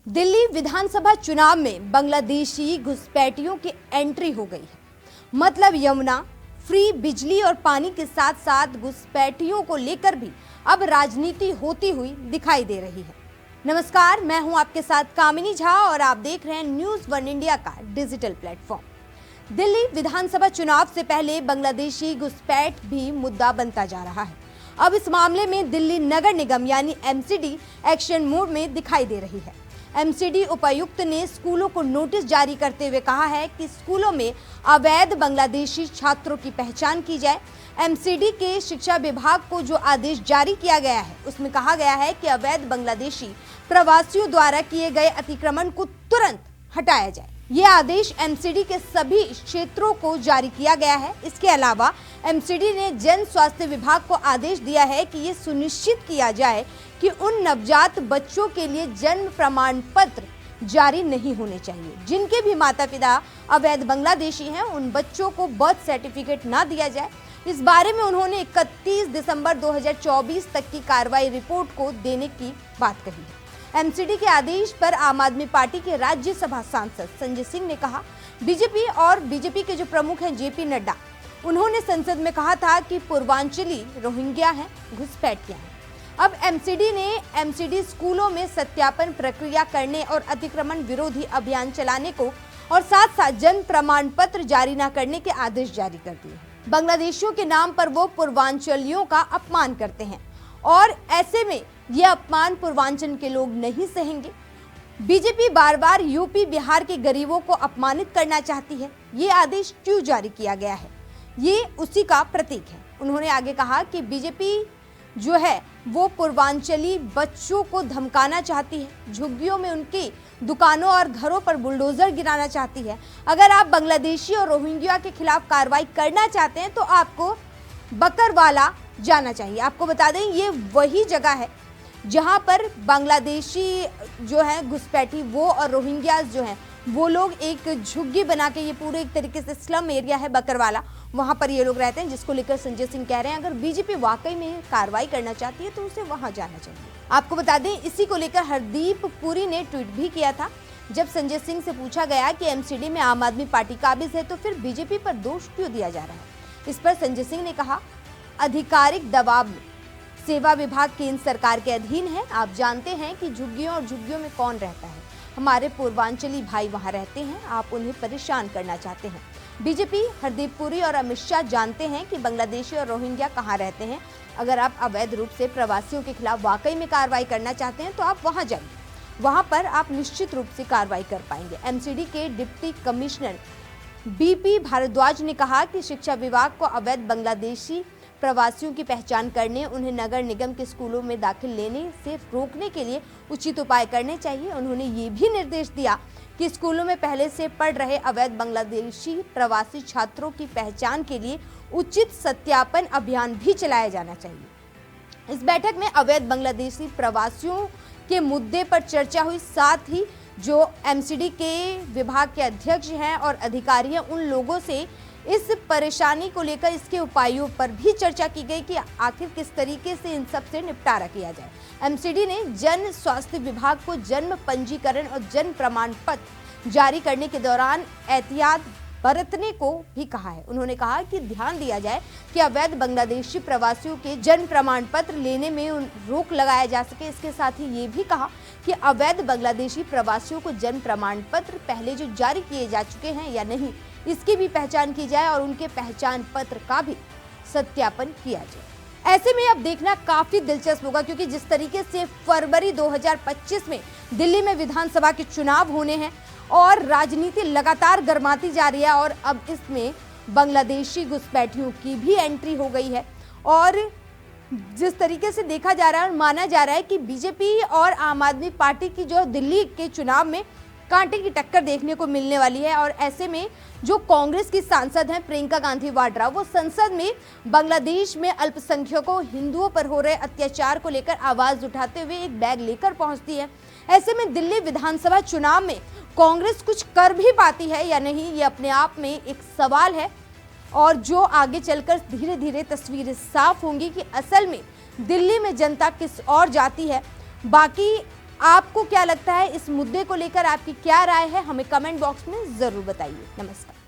दिल्ली विधानसभा चुनाव में बांग्लादेशी घुसपैठियों की एंट्री हो गई है। मतलब यमुना फ्री बिजली और पानी के साथ साथ घुसपैठियों को लेकर भी अब राजनीति होती हुई दिखाई दे रही है। नमस्कार, मैं हूं आपके साथ कामिनी झा और आप देख रहे हैं न्यूज़ वन इंडिया का डिजिटल प्लेटफॉर्म। दिल्ली विधानसभा चुनाव से पहले बांग्लादेशी घुसपैठ भी मुद्दा बनता जा रहा है। अब इस मामले में दिल्ली नगर निगम यानी एमसीडी एक्शन मोड में दिखाई दे रही है। एमसीडी उपायुक्त ने स्कूलों को नोटिस जारी करते हुए कहा है कि स्कूलों में अवैध बांग्लादेशी छात्रों की पहचान की जाए। एमसीडी के शिक्षा विभाग को जो आदेश जारी किया गया है उसमें कहा गया है कि अवैध बांग्लादेशी प्रवासियों द्वारा किए गए अतिक्रमण को तुरंत हटाया जाए। ये आदेश एमसीडी के सभी क्षेत्रों को जारी किया गया है। इसके अलावा एमसीडी ने जन स्वास्थ्य विभाग को आदेश दिया है कि ये सुनिश्चित किया जाए कि उन नवजात बच्चों के लिए जन्म प्रमाण पत्र जारी नहीं होने चाहिए जिनके भी माता पिता अवैध बांग्लादेशी हैं। उन बच्चों को बर्थ सर्टिफिकेट ना दिया जाए। इस बारे में उन्होंने 31 दिसंबर 2024 तक की कार्रवाई रिपोर्ट को देने की बात कही है। एमसीडी के आदेश पर आम आदमी पार्टी के राज्यसभा सांसद संजय सिंह ने कहा, बीजेपी के जो प्रमुख हैं जेपी नड्डा, उन्होंने संसद में कहा था कि पूर्वांचली रोहिंग्या हैं, घुसपैठियां हैं। अब एमसीडी स्कूलों में सत्यापन प्रक्रिया करने और अतिक्रमण विरोधी अभियान चलाने को और साथ साथ जन्म प्रमाण पत्र जारी न करने के आदेश जारी कर दिए। बांग्लादेशियों के नाम पर वो पूर्वांचलियों का अपमान करते हैं और ऐसे में ये अपमान पूर्वांचल के लोग नहीं सहेंगे। बीजेपी बार बार यूपी बिहार के गरीबों को अपमानित करना चाहती है। ये आदेश क्यों जारी किया गया है, ये उसी का प्रतीक है। उन्होंने आगे कहा कि बीजेपी जो है वो पूर्वांचली बच्चों को धमकाना चाहती है, झुग्गियों में उनकी दुकानों और घरों पर बुलडोजर गिराना चाहती है। अगर आप बांग्लादेशी और रोहिंग्या के खिलाफ कार्रवाई करना चाहते हैं तो आपको बकरवाला जाना चाहिए। आपको बता दें ये वही जगह है जहां पर बांग्लादेशी जो है घुसपैठी वो और रोहिंग्या जो हैं वो लोग एक झुग्गी बना के, ये पूरे एक तरीके से स्लम एरिया है बकरवाला, वहां पर ये लोग रहते हैं, जिसको लेकर संजय सिंह कह रहे हैं अगर बीजेपी वाकई में कार्रवाई करना चाहती है तो उसे वहां जाना चाहिए। आपको बता दें इसी को लेकर हरदीप पुरी ने ट्वीट भी किया था। जब संजय सिंह से पूछा गया कि एमसीडी में आम आदमी पार्टी काबिज है तो फिर बीजेपी पर दोष क्यों दिया जा रहा है, इस पर संजय सिंह ने कहा, आधिकारिक दबाव में सेवा विभाग केंद्र सरकार के अधीन है। आप जानते हैं कि झुग्गियों और झुग्गियों में कौन रहता है, हमारे पूर्वांचली भाई वहां रहते हैं, आप उन्हें परेशान करना चाहते हैं। बीजेपी, हरदीप पुरी और अमित शाह जानते हैं कि बांग्लादेशी और रोहिंग्या कहां रहते हैं। अगर आप अवैध रूप से प्रवासियों के खिलाफ वाकई में कार्रवाई करना चाहते हैं तो आप वहां जाइए, वहां पर आप निश्चित रूप से कार्रवाई कर पाएंगे। एमसीडी के डिप्टी कमिश्नर बीपी भारद्वाज ने कहा कि शिक्षा विभाग को अवैध बांग्लादेशी प्रवासियों की पहचान करने, उन्हें नगर निगम के स्कूलों में दाखिल लेने से रोकने के लिए उचित उपाय करने चाहिए। उन्होंने ये भी निर्देश दिया कि स्कूलों में पहले से पढ़ रहे अवैध बांग्लादेशी प्रवासी छात्रों की पहचान के लिए उचित सत्यापन अभियान भी चलाया जाना चाहिए। इस बैठक में अवैध बांग्लादेशी प्रवासियों के मुद्दे पर चर्चा हुई। साथ ही जो एमसीडी के विभाग के अध्यक्ष हैं और अधिकारी हैं उन लोगों से इस परेशानी को लेकर इसके उपायों पर भी चर्चा की गई कि आखिर किस तरीके से इन सब से निपटारा किया जाए। एमसीडी ने जन स्वास्थ्य विभाग को जन्म पंजीकरण और जन्म प्रमाण पत्र जारी करने के दौरान एहतियात बरतने को भी कहा है। उन्होंने कहा कि ध्यान दिया जाए कि अवैध बांग्लादेशी प्रवासियों के जन्म प्रमाण पत्र लेने में रोक लगाया जा सके। इसके साथ ही ये भी कहा कि अवैध बांग्लादेशी प्रवासियों को जन्म प्रमाण पत्र पहले जो जारी किए जा चुके हैं या नहीं, इसकी भी पहचान की जाए और उनके पहचान पत्र का भी सत्यापन किया जाए। ऐसे में अब देखना काफी दिलचस्प होगा क्योंकि जिस तरीके से फरवरी 2025 में दिल्ली में विधानसभा के चुनाव होने हैं और राजनीति लगातार गर्माती जा रही है और अब इसमें बांग्लादेशी घुसपैठियों की भी एंट्री हो गई है और जिस तरीके से देखा जा रहा है और माना जा रहा है कि बीजेपी और आम आदमी पार्टी की जो दिल्ली के चुनाव में कांटे की टक्कर देखने को मिलने वाली है। और ऐसे में जो कांग्रेस की सांसद हैं प्रियंका गांधी वाड्रा, वो संसद में बांग्लादेश में अल्पसंख्यकों हिंदुओं पर हो रहे अत्याचार को लेकर आवाज उठाते हुए एक बैग लेकर पहुंचती है। ऐसे में दिल्ली विधानसभा चुनाव में कांग्रेस कुछ कर भी पाती है या नहीं, ये अपने आप में एक सवाल है और जो आगे चलकर धीरे धीरे तस्वीरें साफ होंगी कि असल में दिल्ली में जनता किस ओर जाती है। बाकी आपको क्या लगता है, इस मुद्दे को लेकर आपकी क्या राय है, हमें कमेंट बॉक्स में जरूर बताइए। नमस्कार।